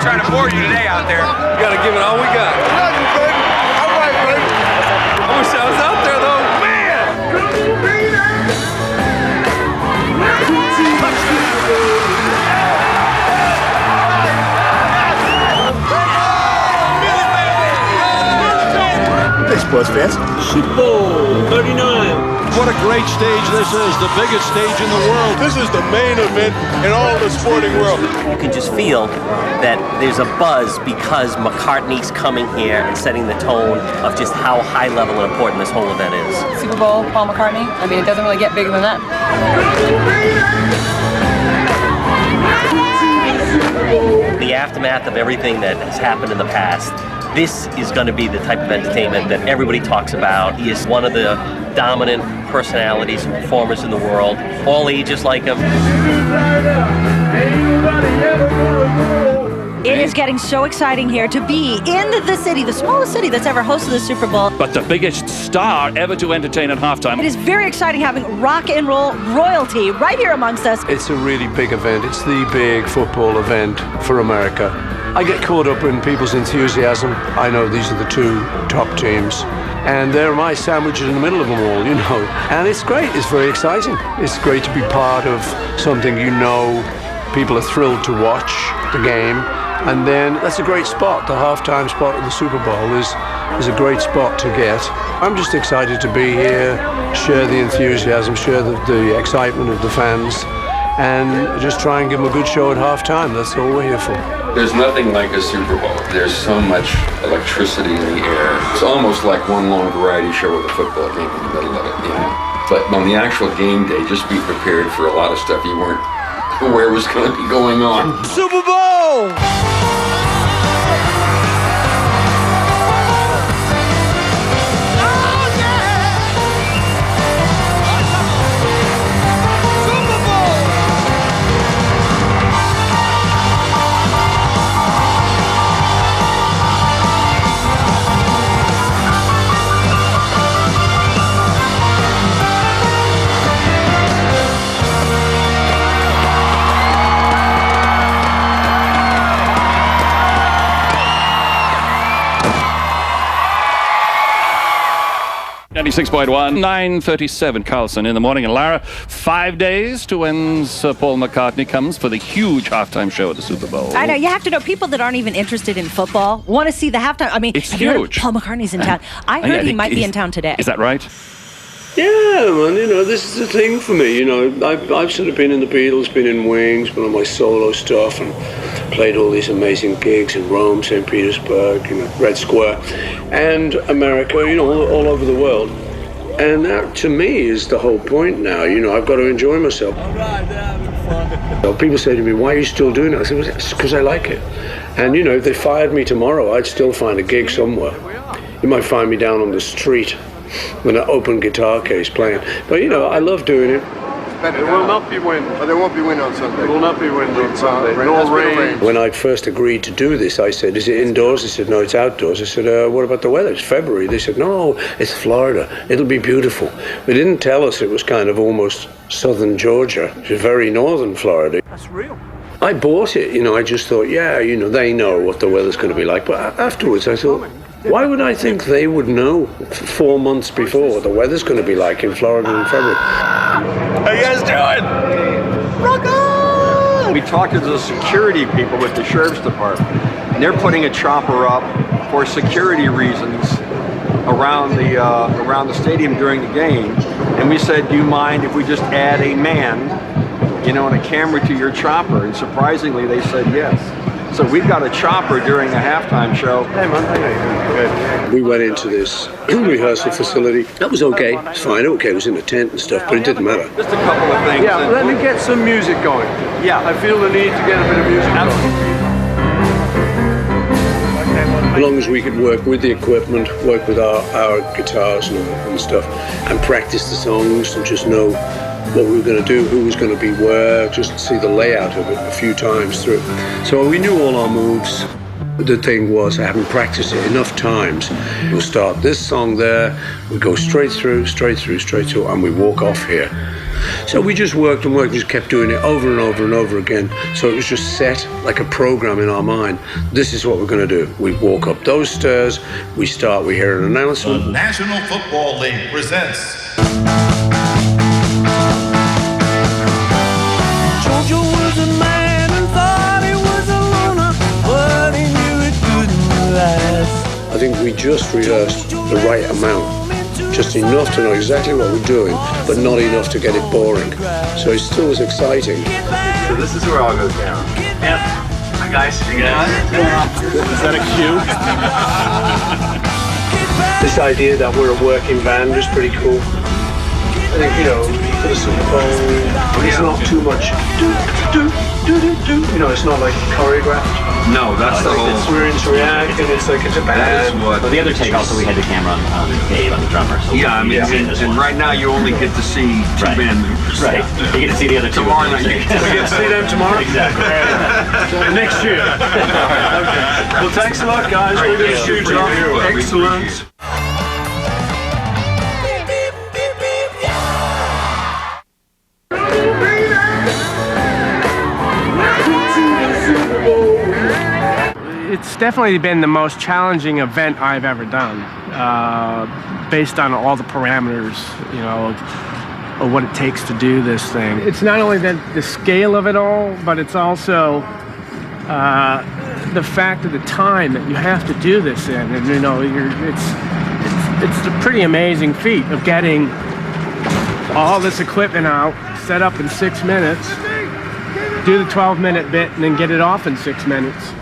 trying to bore you today out there. We gotta give it all we got. Nothing, baby. All right, baby. I wish I was out there, though. Man! Hey, sports fans. Super Bowl XXXIX. What a great stage this is, the biggest stage in the world. This is the main event in all the sporting world. You can just feel that there's a buzz because McCartney's coming here and setting the tone of just how high level and important this whole event is. Super Bowl, Paul McCartney. I mean, it doesn't really get bigger than that. The aftermath of everything that has happened in the past, this is going to be the type of entertainment that everybody talks about. He is one of the dominant personalities and performers in the world. All ages like him. It is getting so exciting here to be in the city, the smallest city that's ever hosted the Super Bowl. But the biggest star ever to entertain at halftime. It is very exciting having rock and roll royalty right here amongst us. It's a really big event. It's the big football event for America. I get caught up in people's enthusiasm. I know these are the two top teams. And they're my sandwiches in the middle of them all, you know. And it's great. It's very exciting. It's great to be part of something you know people are thrilled to watch the game. And then that's a great spot. The halftime spot of the Super Bowl is a great spot to get. I'm just excited to be here, share the enthusiasm, share the excitement of the fans, and just try and give them a good show at halftime. That's all we're here for. There's nothing like a Super Bowl. There's so much electricity in the air. It's almost like one long variety show with a football game in the middle of it, you know. But on the actual game day, just be prepared for a lot of stuff you weren't aware was going to be going on. Super Bowl! .1, 9:37 Carlson in the morning. And Lara, 5 days to when Sir Paul McCartney comes for the huge halftime show at the Super Bowl. I know, you have to know, people that aren't even interested in football want to see the halftime. I mean, it's have you heard huge. Paul McCartney's in town. I heard he might be in town today. Is that right? Yeah, man, you know, this is the thing for me, you know. I've sort of been in the Beatles, been in Wings, been on my solo stuff, and played all these amazing gigs in Rome, St. Petersburg, you know, Red Square, and America, you know, all over the world. And that, to me, is the whole point now. You know, I've got to enjoy myself. All right, they're having fun. People say to me, why are you still doing it? I said, well, it's because I like it. And, you know, if they fired me tomorrow, I'd still find a gig somewhere. You might find me down on the street with an open guitar case playing. But, you know, I love doing it. There will not be wind. But there won't be wind on Sunday. There will not be wind on Sunday. No rain. When I first agreed to do this, I said, is it indoors? They said, no, it's outdoors. I said, what about the weather? It's February. They said, no, it's Florida. It'll be beautiful. They didn't tell us it was kind of almost southern Georgia. It was very northern Florida. That's real. I bought it, you know, I just thought, yeah, you know, they know what the weather's going to be like. But afterwards I thought, why would I think they would know 4 months before what the weather's going to be like in Florida in February? How you guys doing? Rock on! We talked to the security people with the sheriff's department, and they're putting a chopper up for security reasons around the stadium during the game. And we said, do you mind if we just add a man, you know, and a camera to your chopper? And surprisingly, they said yes. So we've got a chopper during the halftime show. Hey man, how you doing? We went into this rehearsal facility. That was okay. It's fine. Okay, it was in a tent and stuff, but it didn't matter. Just a couple of things. Yeah, let me get some music going. Yeah. I feel the need to get a bit of music going. As long as we could work with the equipment, work with our guitars and stuff, and practice the songs and just know what we were going to do, who was going to be where, just see the layout of it a few times through. So we knew all our moves. The thing was, having practiced it enough times, we'll start this song there, we go straight through, and we walk off here. So we just worked and worked, just kept doing it over and over and over again. So it was just set like a program in our mind. This is what we're going to do. We walk up those stairs, we hear an announcement. The National Football League presents Georgia was a man and thought he was a loner, but he knew it couldn't last. I think we just rehearsed the right amount, just enough to know exactly what we're doing, but not enough to get it boring. So it still was exciting. So this is where all goes down. Yep. Hi guys. You guys? Is that a cue? This idea that we're a working band is pretty cool. I think, for the Super Bowl, it's not too much it's not like choreographed. No, that's the whole. It's react, and it's like it's a band. Well, the other take also we had the camera on Dave, on the drummer. So yeah, I mean, and right now you only get to see two band members. Right. You get to see the other two. Tomorrow night. We get to see them tomorrow? Exactly. Next year. Okay. Well, thanks a lot, guys. We're going to shoot off. Excellent. It's definitely been the most challenging event I've ever done, based on all the parameters, of what it takes to do this thing. It's not only the scale of it all, but it's also the fact of the time that you have to do this in. And it's a pretty amazing feat of getting all this equipment out, set up in 6 minutes, do the 12-minute bit, and then get it off in 6 minutes.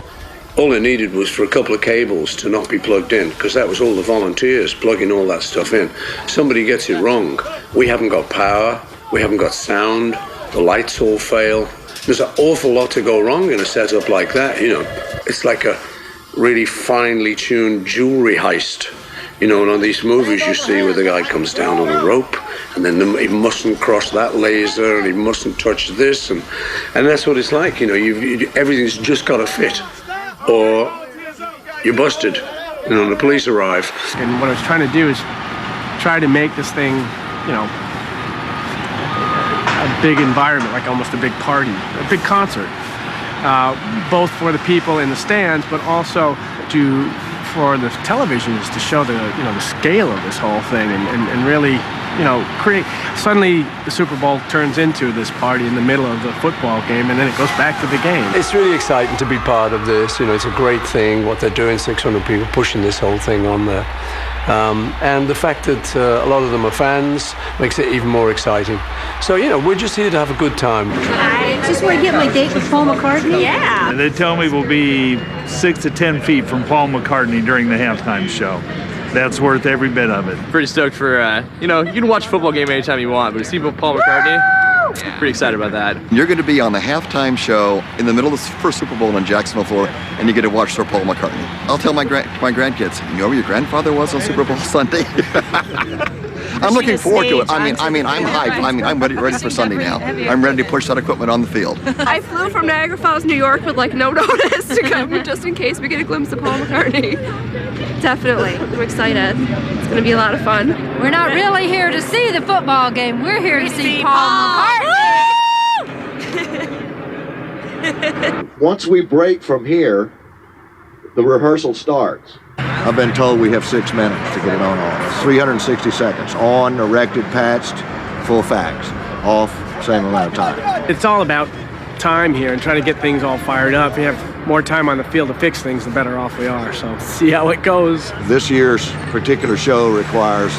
All it needed was for a couple of cables to not be plugged in, because that was all the volunteers plugging all that stuff in. Somebody gets it wrong. We haven't got power, we haven't got sound, the lights all fail. There's an awful lot to go wrong in a setup like that, It's like a really finely tuned jewelry heist. In all these movies you see where the guy comes down on a rope, and then he mustn't cross that laser, and he mustn't touch this, and that's what it's like, everything's just got to fit. Or you're busted, the police arrive. And what I was trying to do is try to make this thing, a big environment, like almost a big party, a big concert, both for the people in the stands, but also for the televisions to show the scale of this whole thing and really, create. Suddenly the Super Bowl turns into this party in the middle of the football game, and then it goes back to the game. It's really exciting to be part of this. It's a great thing what they're doing, 600 people pushing this whole thing on there. And the fact that a lot of them are fans makes it even more exciting. So, we're just here to have a good time. I just want to get my date with Paul McCartney. Yeah. They tell me we'll be 6 to 10 feet from Paul McCartney during the halftime show. That's worth every bit of it. Pretty stoked for, you can watch a football game anytime you want, but to see Paul McCartney, pretty excited about that. You're going to be on the halftime show in the middle of the first Super Bowl in Jacksonville, Florida, and you get to watch Sir Paul McCartney. I'll tell my grandkids, you know where your grandfather was on Super Bowl Sunday? I'm looking forward to it. I'm hyped. I'm ready for Sunday now. I'm ready to push that equipment on the field. I flew from Niagara Falls, New York with no notice to come just in case we get a glimpse of Paul McCartney. Definitely. I'm excited. It's going to be a lot of fun. We're not really here to see the football game. We're here to see Paul McCartney. Once we break from here, the rehearsal starts. I've been told we have 6 minutes to get it on off. 360 seconds. On, erected, patched, full facts. Off, same amount of time. It's all about time here and trying to get things all fired up. If we have more time on the field to fix things, the better off we are. So see how it goes. This year's particular show requires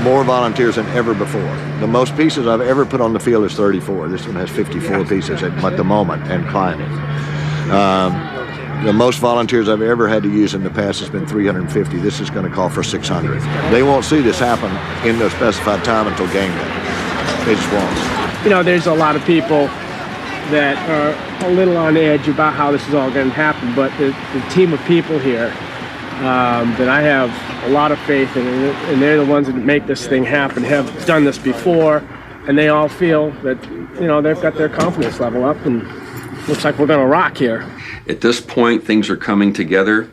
more volunteers than ever before. The most pieces I've ever put on the field is 34. This one has 54 pieces at the moment and climbing. The most volunteers I've ever had to use in the past has been 350. This is going to call for 600. They won't see this happen in the specified time until game day. They just won't. There's a lot of people that are a little on edge about how this is all going to happen, but the team of people here that I have a lot of faith in, and they're the ones that make this thing happen, have done this before, and they all feel that, they've got their confidence level up, and looks like we're going to rock here. At this point, things are coming together.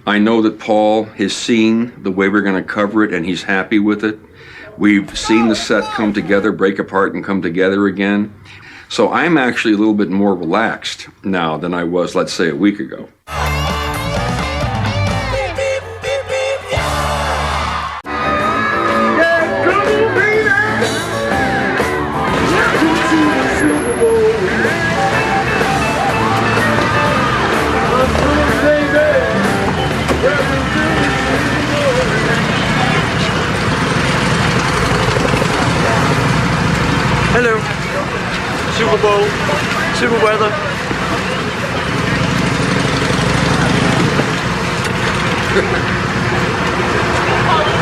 I know that Paul has seen the way we're going to cover it, and he's happy with it. We've seen the set come together, break apart, and come together again. So I'm actually a little bit more relaxed now than I was, let's say, a week ago. Hello. Super Bowl. Super weather.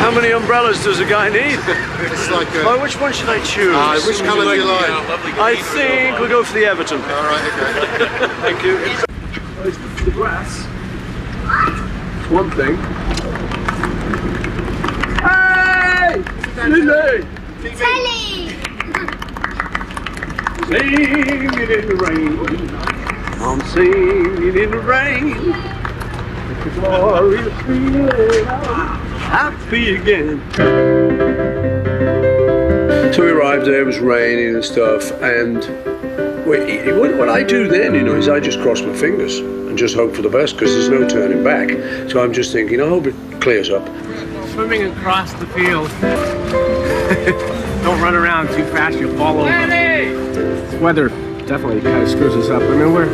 How many umbrellas does a guy need? It's like a... Oh, which one should I choose? which colour do you like? I think we'll go for the Everton. All right, okay. Thank you. The grass. One thing. Hey! Lily! Telly! Singing in the rain. I'm singing in the rain. It's a glorious feeling. Happy again. So we arrived there, it was raining and stuff, and what I do then, is I just cross my fingers and just hope for the best, because there's no turning back. So I'm just thinking, I hope it clears up. Swimming across the field. Don't run around too fast, you'll fall over. This weather definitely kind of screws us up. I mean, we're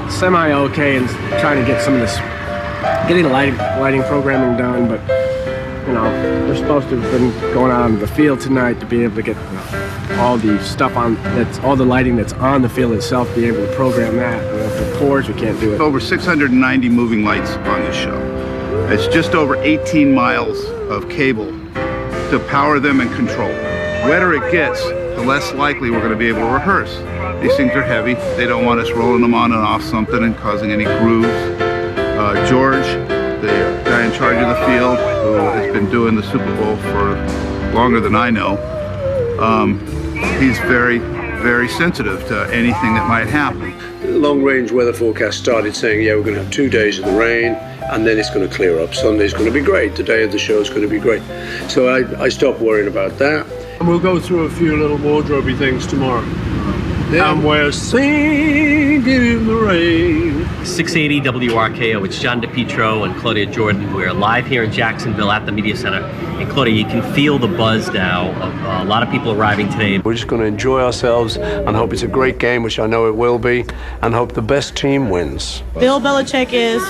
semi-okay and trying to get some of this, getting the lighting programming done, but we're supposed to have been going out on the field tonight to be able to get all the stuff on, all the lighting that's on the field itself, be able to program that. If it pours, we can't do it. Over 690 moving lights on this show. It's just over 18 miles of cable to power them and control. The wetter it gets, the less likely we're going to be able to rehearse. These things are heavy. They don't want us rolling them on and off something and causing any grooves. George, the guy in charge of the field, who has been doing the Super Bowl for longer than I know, he's very, very sensitive to anything that might happen. The long-range weather forecast started saying, yeah, we're going to have 2 days of the rain, and then it's going to clear up. Sunday's going to be great. The day of the show is going to be great. So I stopped worrying about that. And we'll go through a few little wardrobe-y things tomorrow. And we're singing in the rain. 680 WRKO, it's John DePietro and Claudia Jordan. We're live here in Jacksonville at the Media Center. And Claudia, you can feel the buzz now of a lot of people arriving today. We're just going to enjoy ourselves and hope it's a great game, which I know it will be, and hope the best team wins. Bill Belichick is,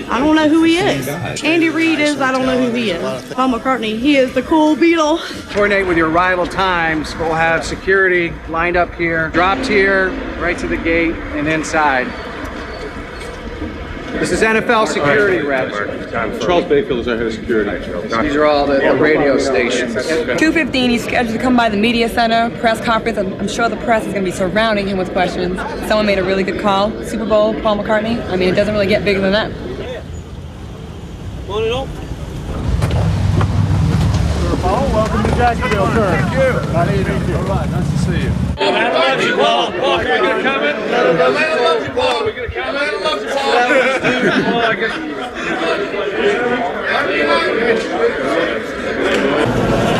I don't know who he is. Andy Reid is, I don't know who he is. Paul McCartney, he is the cool Beatle. Coordinate with your arrival times. We'll have security lined up here, dropped here, right to the gate and inside. This is NFL security reps. Charles Bayfield is our head of security. These are all the radio stations. 2:15, he's scheduled to come by the media center, press conference. I'm sure the press is going to be surrounding him with questions. Someone made a really good call. Super Bowl, Paul McCartney. I mean, it doesn't really get bigger than that. Paul, welcome to Jacksonville, sir. Thank you. How do you do? All right, nice to see you. Man loves you, Paul. Paul, can we get a comment? Man loves you, Paul. Can we get a comment? Man loves you,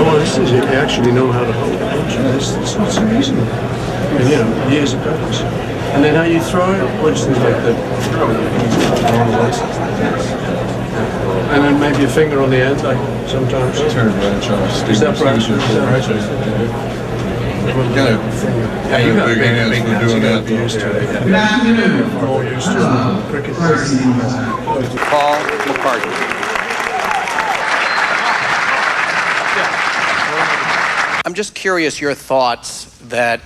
Oh, this is it. You actually know how to hold it. It's not so easy. And, years of practice. And then how you throw it, watch things like that. And then maybe a finger on the end, like sometimes. Turn right, Charles. Is that right? Yeah, you got big hands for doing that. Be used to it. We're all used to it. Cricket. Paul McCartney. I'm just curious your thoughts that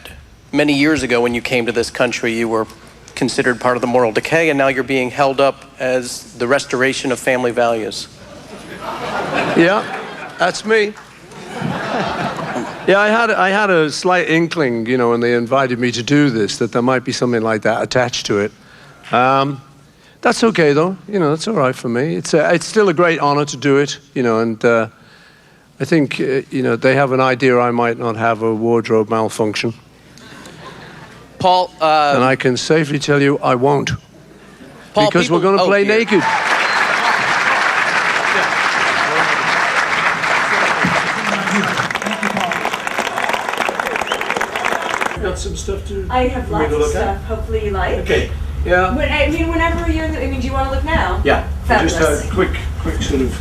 many years ago when you came to this country, you were considered part of the moral decay, and now you're being held up as the restoration of family values. Yeah, that's me. Yeah, I had a slight inkling, when they invited me to do this, that there might be something like that attached to it. That's okay, though. That's all right for me. It's still a great honor to do it, and I think, they have an idea I might not have a wardrobe malfunction. Paul, and I can safely tell you I won't. Paul, because we're going to play naked. some stuff to? I have for me lots to of look stuff. at? Hopefully you like. Okay. Yeah. I mean, whenever you're. I mean, do you want to look now? Yeah. Fabulous. Just a quick sort of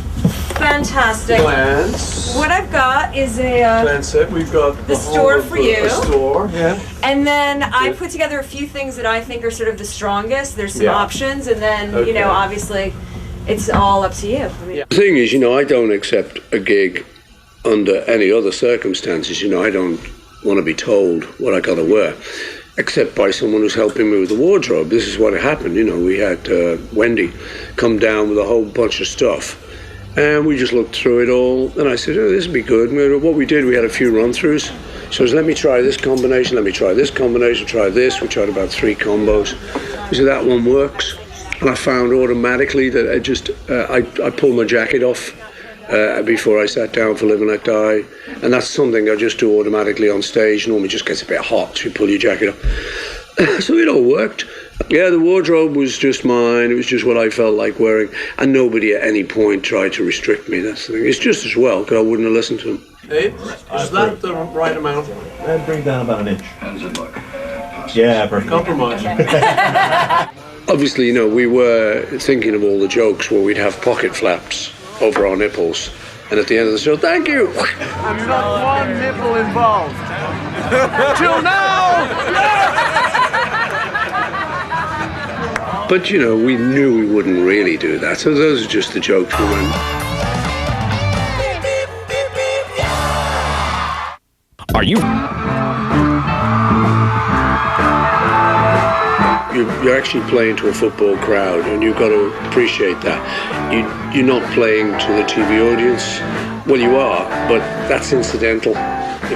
Fantastic. glance. What I've got is a Glance set. We've got the whole store of for you. A store. Yeah. And then I put together a few things that I think are sort of the strongest. There's some Yeah. options, and then you Okay. know, obviously, it's all up to you. I mean, The thing is, I don't accept a gig under any other circumstances. I don't want to be told what I got to wear, except by someone who's helping me with the wardrobe. This is what happened. We had Wendy come down with a whole bunch of stuff, and we just looked through it all. And I said, "Oh, this would be good." And what we did, we had a few run-throughs. So I said, "Let me try this combination. Let me try this combination. Try this." We tried about 3 combos. We said that one works. And I found automatically that I pulled my jacket off before I sat down for Live and Let Die. And that's something I just do automatically on stage. Normally it just gets a bit hot, so you pull your jacket off. So it all worked. Yeah, the wardrobe was just mine. It was just what I felt like wearing. And nobody at any point tried to restrict me. That's the thing. It's just as well, because I wouldn't have listened to them. Hey, is that the right amount? I'd bring down about an inch. Yeah, perfect. Compromise. Obviously, we were thinking of all the jokes where we'd have pocket flaps over our nipples, and at the end of the show, thank you. I'm not one nipple involved. Till now! But we knew we wouldn't really do that, so those are just the jokes we went. Are you? You're actually playing to a football crowd, and you've got to appreciate that. You're not playing to the TV audience. Well, you are, but that's incidental.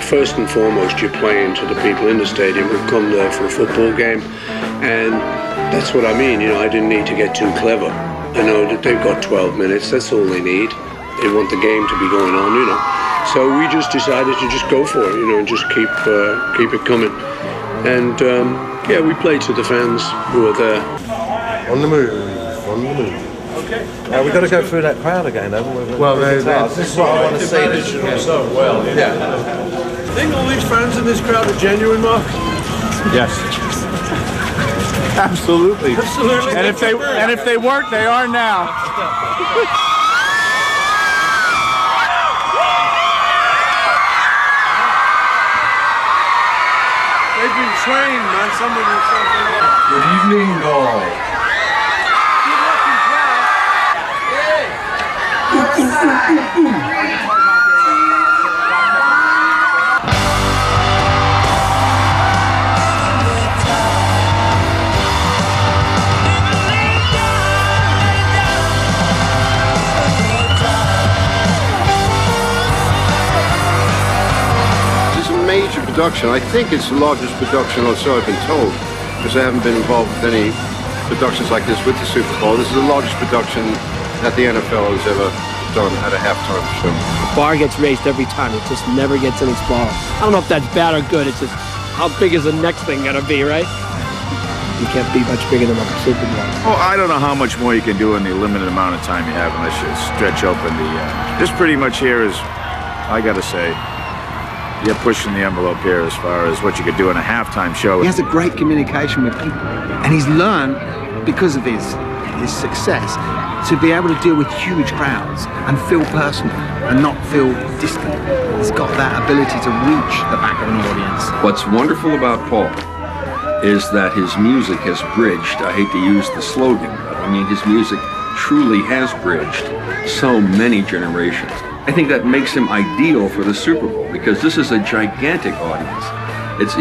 First and foremost, you're playing to the people in the stadium who've come there for a football game, and that's what I mean. I didn't need to get too clever. I know that they've got 12 minutes. That's all they need. They want the game to be going on, So we just decided to just go for it, and just keep it coming. And yeah, we played to the fans who were there. On the move, on the move. Okay. We've got to go through that crowd again, haven't we? Well, this is what I want to see. So well, yeah. Think all these fans in this crowd are genuine, Mark? Yes. Absolutely. Absolutely. And if they weren't, they are now. They've been trained, man. Good evening, all. Major production. I think it's the largest production, or so I've been told, because I haven't been involved with any productions like this with the Super Bowl. This is the largest production that the NFL has ever done at a halftime show. The bar gets raised every time. It just never gets any smaller. I don't know if that's bad or good. It's just how big is the next thing gonna be, right? You can't be much bigger than a Super Bowl. Oh, I don't know how much more you can do in the limited amount of time you have unless you stretch open the... This pretty much here is, I gotta say, you're pushing the envelope here as far as what you could do in a halftime show. He has a great communication with people, and he's learned, because of his success, to be able to deal with huge crowds and feel personal and not feel distant. He's got that ability to reach the back of an audience. What's wonderful about Paul is that his music has bridged, I hate to use the slogan, but I mean his music truly has bridged so many generations. I think that makes him ideal for the Super Bowl because this is a gigantic audience. It's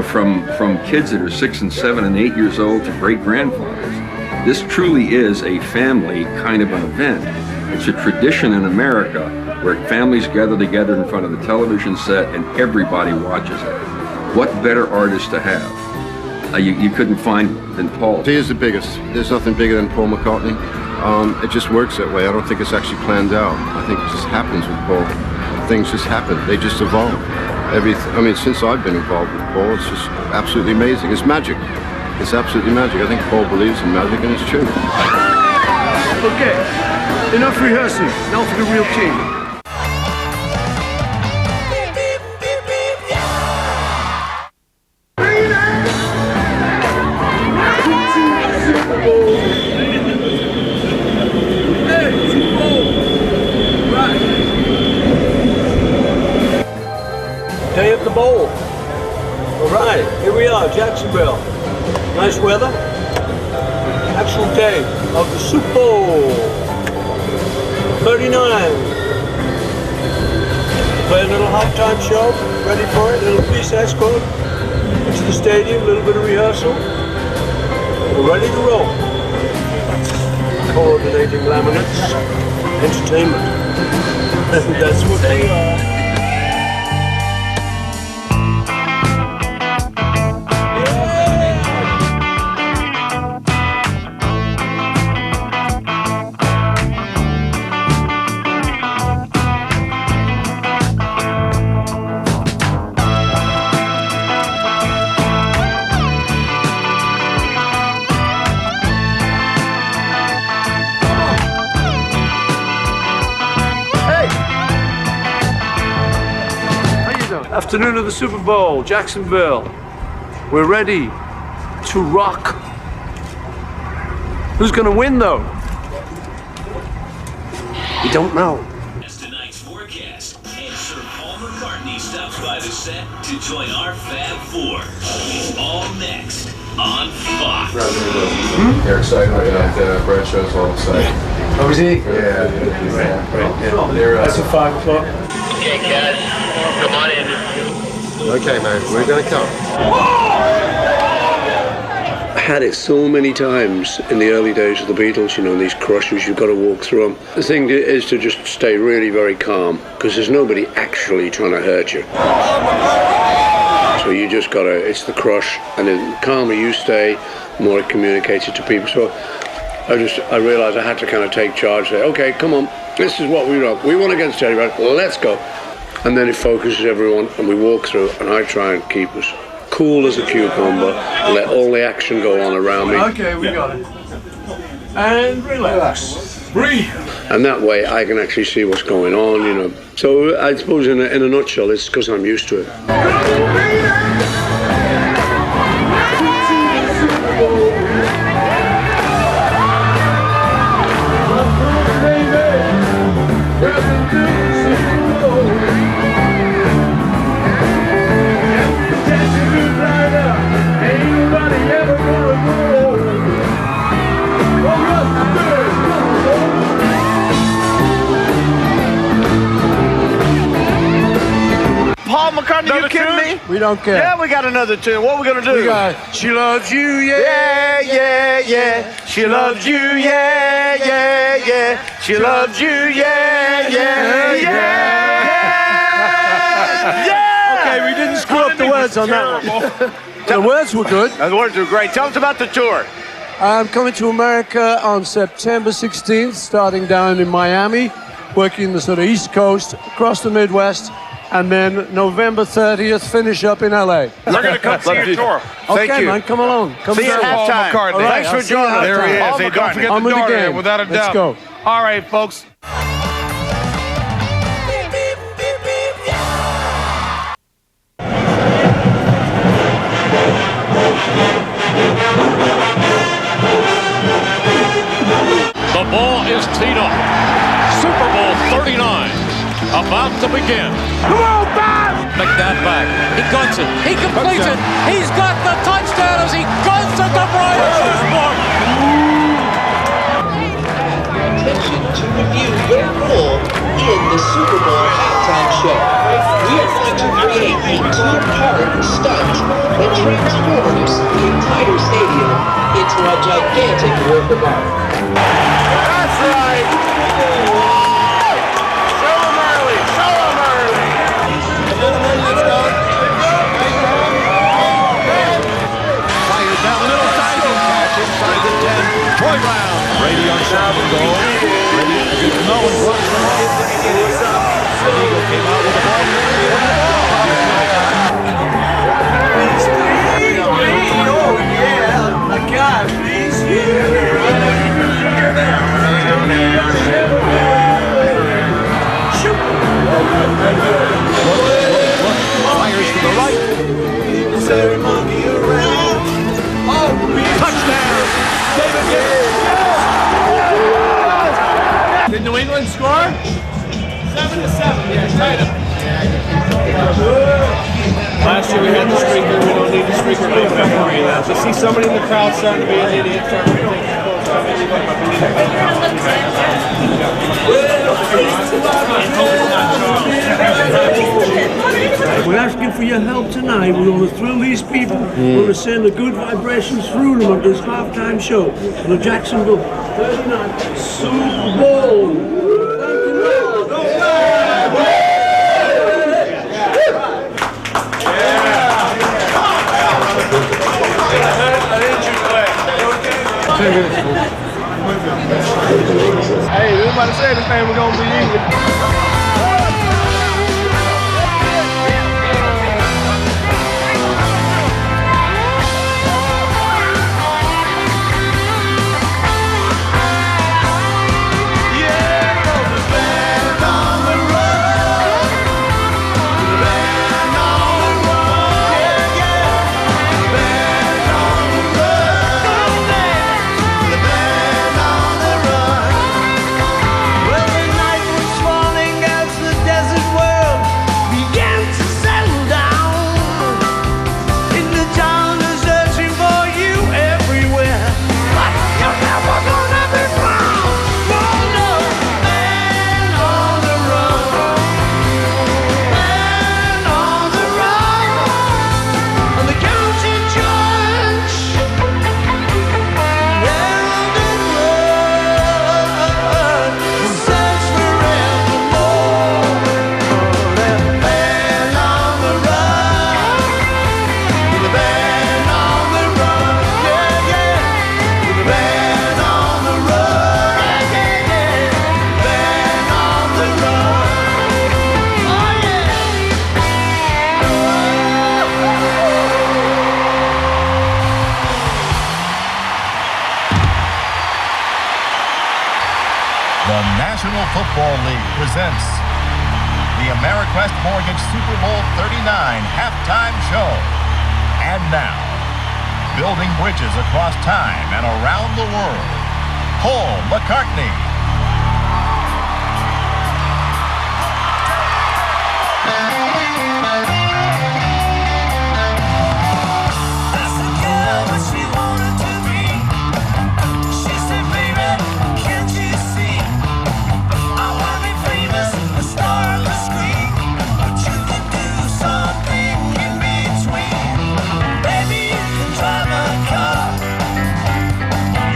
from kids that are 6 and 7 and 8 years old to great grandfathers. This truly is a family kind of an event. It's a tradition in America where families gather together in front of the television set and everybody watches it. What better artist to have? You couldn't find than Paul. He is the biggest. There's nothing bigger than Paul McCartney. It just works that way. I don't think it's actually planned out. I think it just happens with Paul. Things just happen. They just evolve. Since I've been involved with Paul, it's just absolutely amazing. It's magic. It's absolutely magic. I think Paul believes in magic, and it's true. Okay, enough rehearsing. Now for the real king. are, Jacksonville. Nice weather. Actual day of the Super Bowl 39. Play a little halftime show. Ready for it? A little police escort into the stadium. A little bit of rehearsal. We're ready to roll. Coordinating laminates. Entertainment. That's what we are. Afternoon of the Super Bowl, Jacksonville. We're ready to rock. Who's gonna win though? We don't know. Tonight's forecast, and Sir Paul McCartney stops by the set to join our Fab Four. It's all next on Fox. They're excited about Brad show's all excited. Oh, is he? Yeah. That's at 5 o'clock. Okay, guys, come on in. Okay, man, we're gonna come. I had it so many times in the early days of the Beatles, you know, these crushes, you've got to walk through them. The thing is to just stay really very calm, because there's nobody actually trying to hurt you. So you just got to, it's the crush, and the calmer you stay, the more it communicates it to people. So I realized I had to kind of take charge, say, okay, come on, this is what we want. We want against Teddy, right? Let's go. And then it focuses everyone, and we walk through, and I try and keep us cool as a cucumber, let all the action go on around me. Okay, we got it. And relax. Breathe. And that way I can actually see what's going on, you know. So I suppose in a nutshell, it's because I'm used to it. Paul McCartney, you kidding me? We don't care. Yeah, we got another tune. What are we gonna do? We got She Loves You, Yeah, yeah, yeah. She loves you, yeah, yeah, yeah. She loves you, yeah, yeah, yeah. Yeah! Okay, we didn't screw up the words on that one. The words were good. The words were great. Tell us about the tour. I'm coming to America on September 16th, starting down in Miami, working the sort of East Coast, across the Midwest, and then November 30th, finish up in LA. We're going to come see your tour. Thank Okay, you. man, come along. Come See you at down. halftime. All right, Thanks I'll for see you joining us. at There he halftime. is. Hey, don't forget I'm the with door game. there, without a doubt. Let's go. All right, folks. The ball is teed up. Super Bowl 39 about to begin. Come on, Bob! McNabb back. He guns it. He completes it. He's got the touchdown as he guns it to Brian Osborne. Attention to review your role in the Super Bowl halftime show. We are going to create a two-part stunt that transforms the entire stadium into a gigantic work of art. That's right. Show them early. Show them early. Let's go. Fires down middle, side catch inside the 10. Troy Brown. Brady on shot and goal. Brady gets no one runs from off. The Eagle came out with the ball. Oh yeah, a guy, please here. Fires to the right. Touchdown. Did New England score? 7-7. Yeah, tied up. Last year we had the streak, we don't need the streak. You see somebody in the crowd starting to be an idiot, starting to take his clothes off. We're asking for your help tonight. We want to thrill these people. We want to send the good vibrations through them at this halftime show for the Jacksonville 39 Super Bowl. Hey, we about to say this thing was gonna be easy. The National Football League presents the AmeriQuest Mortgage Super Bowl XXXIX halftime show. And now, building bridges across time and around the world, Paul McCartney.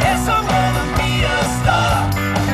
Yes, I'm gonna be a star.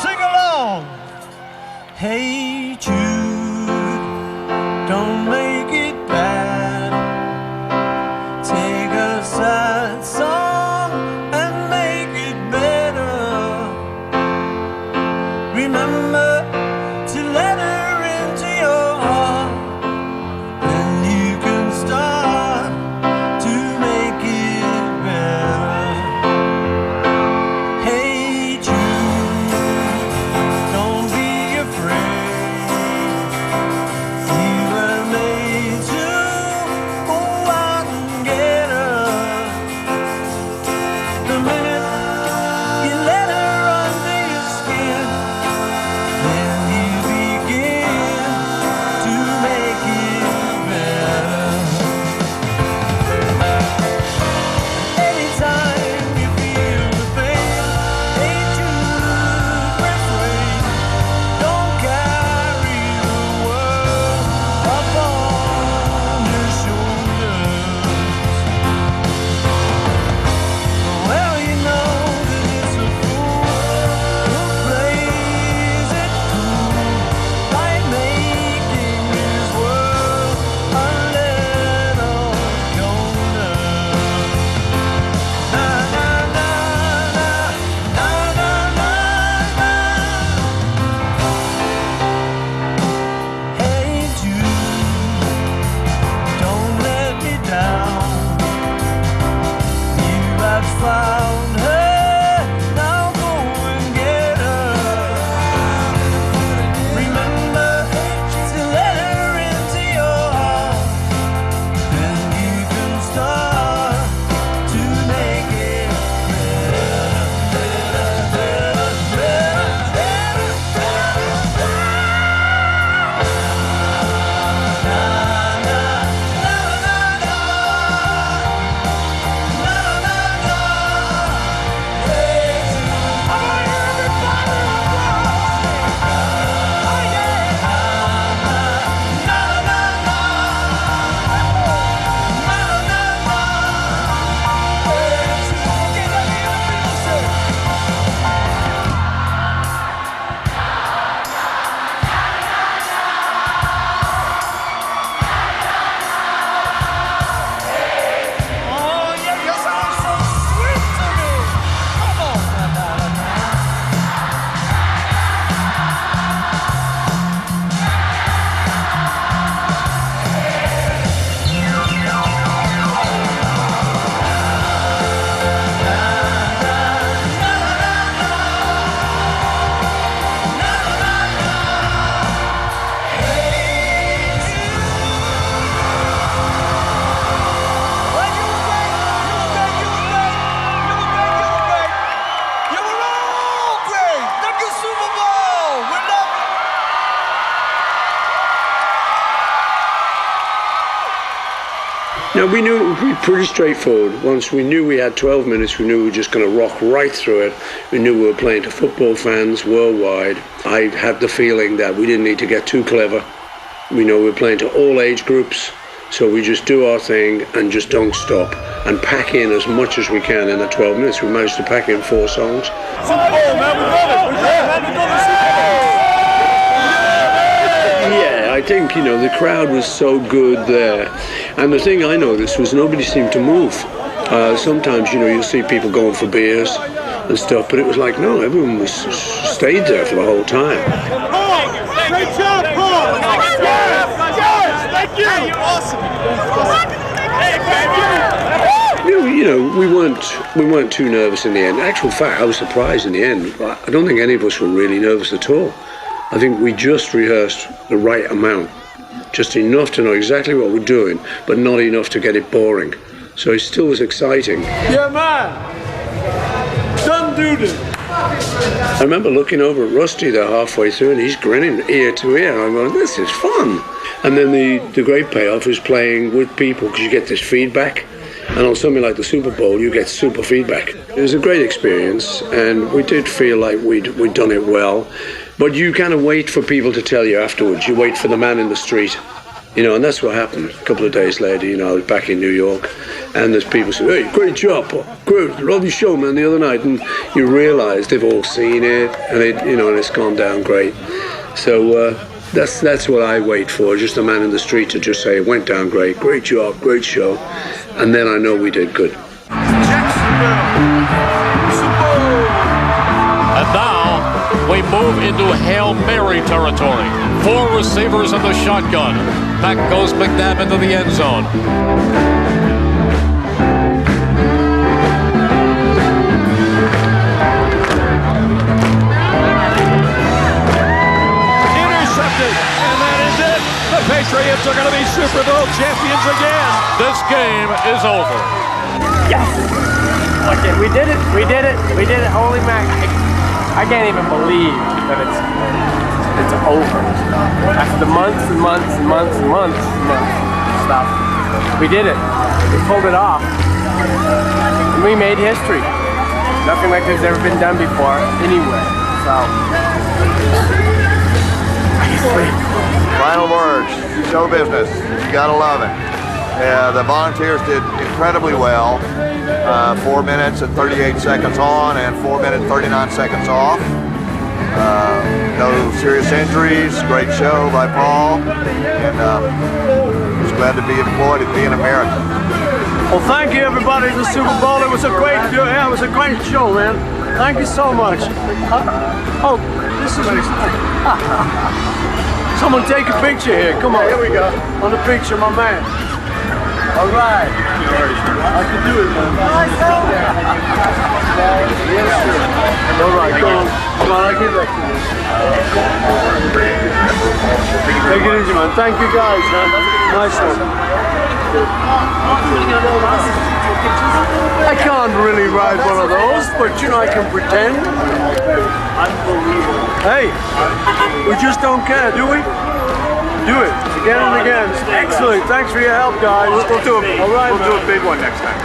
Sing along. Hey Jude, don't make it bad. Take a sad song and make it better. Remember to let her into your heart, and you can start to make it better. Hey Jude, don't be afraid. You were made to go out and get her. The minute you let her under your skin, then you begin to make it better. Anytime you feel the pain, hey Jude, break free. Don't carry the world up on your shoulders. Well, you know that it's a fool who plays it cool by making his world a little colder. Na na na na na na na. Hey Jude, don't let me down. You have found her, now go and get her. Remember to let her into your heart, then you can start to make it Now, we knew it would be pretty straightforward. Once we knew we had 12 minutes, we knew we were just going to rock right through it. We knew we were playing to football fans worldwide. I had the feeling that we didn't need to get too clever. We know we were playing to all age groups, so we just do our thing and just don't stop and pack in as much as we can in the 12 minutes. We managed to pack in 4 songs. Yeah, I think, the crowd was so good there. And the thing I noticed was nobody seemed to move. Sometimes, you'll see people going for beers and stuff, but it was like, no, everyone was stayed there for the whole time. Great job, Paul! awesome. You know, we weren't too nervous in the end. In actual fact, I was surprised in the end. I don't think any of us were really nervous at all. I think we just rehearsed the right amount, just enough to know exactly what we're doing, but not enough to get it boring. So it still was exciting. Yeah, man. Done do this. I remember looking over at Rusty there halfway through, and he's grinning ear to ear. I'm going, this is fun. And then the great payoff is playing with people, because you get this feedback. And on something like the Super Bowl, you get super feedback. It was a great experience, and we did feel like we'd done it well. But you kind of wait for people to tell you afterwards. You wait for the man in the street, you know, and that's what happened. A couple of days later, you know, I was back in New York, and there's people saying, hey, great job, great, love your show, man, the other night. And you realize they've all seen it, and and it's gone down great. So that's what I wait for, just a man in the street to just say, it went down great, great job, great show. And then I know we did good. And now we move into Hail Mary territory. 4 receivers in the shotgun. Back goes McNabb into the end zone. Intercepted, and that is it. The Patriots are going to be Super Bowl champions again. This game is over. Yes! Okay, we did it. We did it. We did it. Holy mac! I can't even believe that it's over. After months and months and months and months and months of stuff, we did it. We pulled it off. And we made history. Nothing like this has ever been done before anywhere. So. Final words, show business, you gotta love it. The volunteers did incredibly well. 4 minutes and 38 seconds on and 4 minutes 39 seconds off. No serious injuries, great show by Paul, and just glad to be employed and be an American. Well, thank you everybody at the Super Bowl. It was a great show. Yeah, it was a great show, man. Thank you so much. Oh, this is someone take a picture here. Come on. Here we go. On the picture, my man. All right. I can do it, man. All right, go on. Come on, I'll give that to you. Take it easy, man. Thank you, guys, man. Nice one. I can't really ride one of those, but you know I can pretend. Unbelievable. Hey, we just don't care, do we? Do it again and again. Excellent. Thanks for your help, guys. We'll do a big one next time.